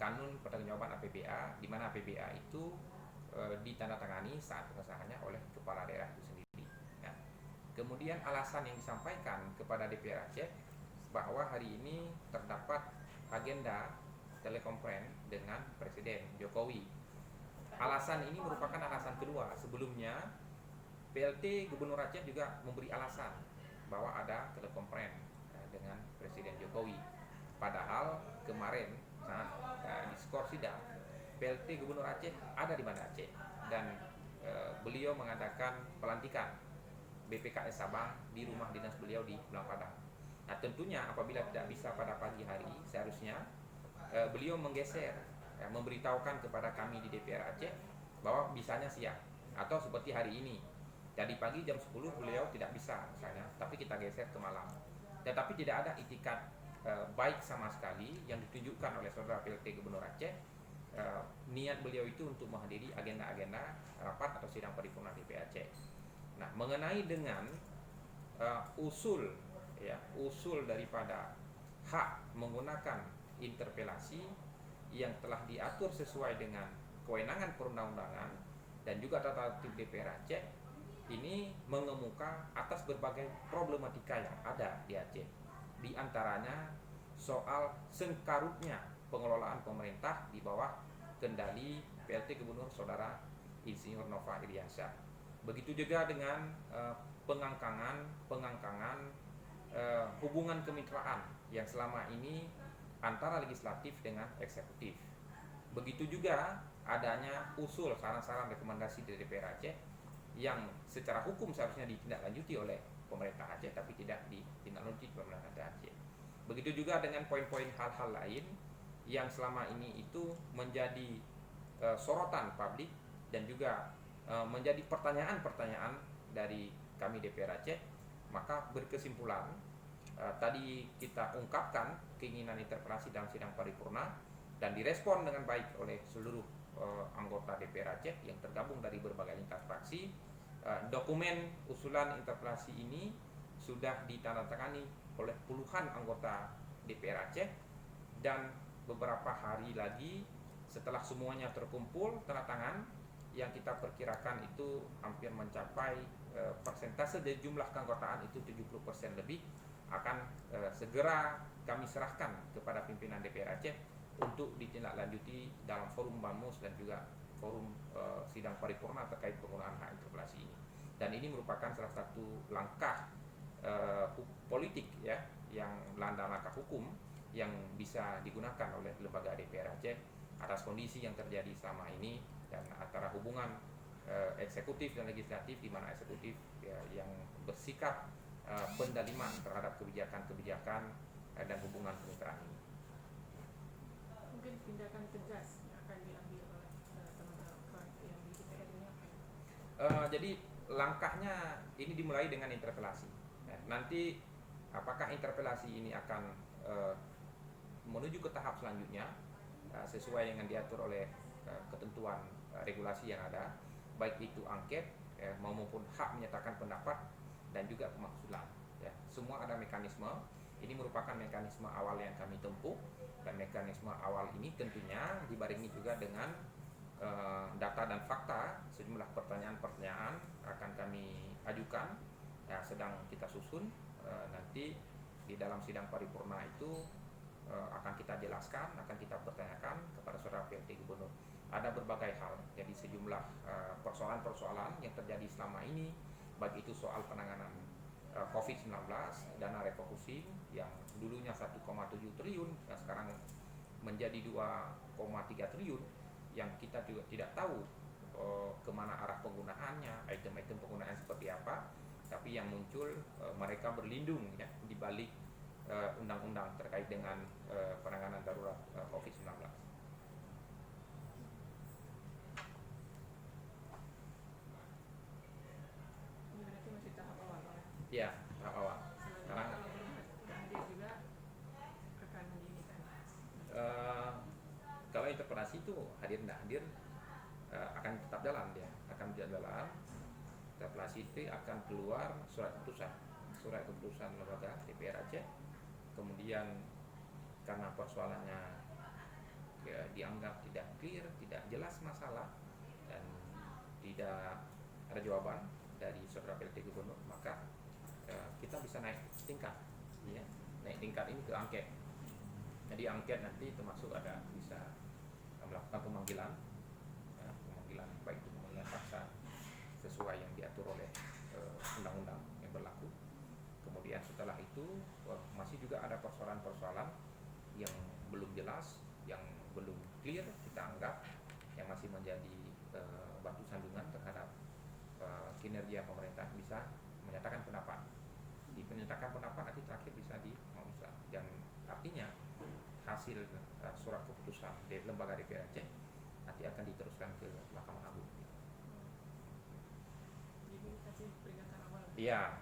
kanun pertanggungjawaban APBA, di mana APBA itu ditandatangani saat pengesahannya oleh kepala daerah itu sendiri. Nah, kemudian alasan yang disampaikan kepada DPR Aceh bahwa hari ini terdapat agenda telekonferensi dengan Presiden Jokowi. Alasan ini merupakan alasan kedua. Sebelumnya PLT Gubernur Aceh juga memberi alasan bahwa ada telekonferensi dengan Presiden Jokowi. Padahal kemarin saat di skor sidang, PLT Gubernur Aceh ada di Banda Aceh dan beliau mengadakan pelantikan BPKS Sabang di rumah dinas beliau di Pulang Padang. Nah, tentunya apabila tidak bisa pada pagi hari, seharusnya beliau menggeser, memberitahukan kepada kami di DPR Aceh bahwa bisanya siang, atau seperti hari ini. Jadi pagi jam 10 beliau tidak bisa misalnya, tapi kita geser ke malam. Tetapi tidak ada itikat baik sama sekali yang ditunjukkan oleh saudara PLT Gubernur Aceh. Niat beliau itu untuk menghadiri agenda-agenda rapat atau sidang paripurna DPR Aceh. Nah, mengenai dengan usul daripada hak menggunakan interpelasi yang telah diatur sesuai dengan kewenangan perundang-undangan dan juga tata tertib DPR Aceh, ini mengemuka atas berbagai problematika yang ada di Aceh. Di antaranya soal sengkarutnya pengelolaan pemerintah di bawah kendali PLT Gubernur Saudara Insinyur Nova Iriansyah. Begitu juga dengan pengangkangan hubungan kemitraan yang selama ini antara legislatif dengan eksekutif. Begitu juga adanya usul, saran-saran, rekomendasi dari DPR Aceh yang secara hukum seharusnya ditindaklanjuti oleh pemerintah Aceh tapi tidak ditindaklanjuti oleh pemerintah Aceh. Begitu juga dengan poin-poin hal-hal lain yang selama ini itu menjadi sorotan publik dan juga menjadi pertanyaan-pertanyaan dari kami DPR Aceh. Maka berkesimpulan tadi kita ungkapkan keinginan interpelasi dalam sidang paripurna dan direspon dengan baik oleh seluruh anggota DPR Aceh yang tergabung dari berbagai lintas fraksi. Dokumen usulan interpelasi ini sudah ditandatangani oleh puluhan anggota DPR Aceh dan beberapa hari lagi setelah semuanya terkumpul tanda tangan yang kita perkirakan itu hampir mencapai persentase dari jumlah keanggotaan itu 70% lebih akan segera kami serahkan kepada pimpinan DPR Aceh untuk ditindaklanjuti dalam forum BAMUS dan juga forum sidang paripurna terkait penggunaan hak interpelasi ini. Dan ini merupakan salah satu langkah politik ya, yang langkah hukum yang bisa digunakan oleh lembaga DPR Aceh atas kondisi yang terjadi selama ini dan antara hubungan eksekutif dan legislatif, di mana eksekutif ya, yang bersikap pendaliman terhadap kebijakan-kebijakan dan hubungan kemitraan ini. Mungkin tindakan tegas yang akan diambil oleh teman-teman yang di DPR ini apa? Jadi langkahnya ini dimulai dengan interpelasi. Nanti apakah interpelasi ini akan menuju ke tahap selanjutnya sesuai dengan diatur oleh ketentuan regulasi yang ada, baik itu angket maupun hak menyatakan pendapat dan juga pemakzulan. Ya, semua ada mekanisme. Ini merupakan mekanisme awal yang kami tempuh dan mekanisme awal ini tentunya dibarengi juga dengan data dan fakta. Sejumlah pertanyaan-pertanyaan akan kami ajukan, ya, sedang kita susun. Nanti di dalam sidang paripurna itu akan kita jelaskan, akan kita pertanyakan kepada saudara PLT Gubernur. Ada berbagai hal, jadi sejumlah persoalan-persoalan yang terjadi selama ini, baik itu soal penanganan COVID-19, dana refocusing yang dulunya 1,7 triliun, yang sekarang menjadi 2,3 triliun, yang kita juga tidak tahu kemana arah penggunaannya, item-item penggunaan seperti apa, tapi yang muncul mereka berlindung ya di balik undang-undang terkait dengan penanganan darurat COVID-19. Ini berarti masih tahap awal, Pak. Ya, tahap awal. Karena dia juga akan menginginkan. kalau interpelasi itu hadir tidak hadir akan tetap jalan, dia akan berjalan. Interpelasi itu akan keluar surat keputusan lembaga DPR Aceh. Kemudian karena persoalannya ya, dianggap tidak clear, tidak jelas masalah, dan tidak ada jawaban dari saudara PLT Gubernur, maka kita bisa naik tingkat, ya. Naik tingkat ini ke angket. Jadi angket nanti termasuk ada bisa melakukan pemanggilan, ya, pemanggilan baik itu pemanggilan paksa sesuai yang diatur oleh undang-undang yang berlaku. Kemudian setelah itu masih juga ada persoalan-persoalan yang belum jelas, yang belum clear, kita anggap yang masih menjadi batu sandungan terhadap kinerja pemerintah, bisa menyatakan pendapat. Di menyatakan pendapat nanti terakhir bisa dimusnah, dan artinya hasil surat keputusan dari lembaga DPR Aceh nanti akan diteruskan ke Mahkamah Agung. Jadi kasih peringatan awal. Iya,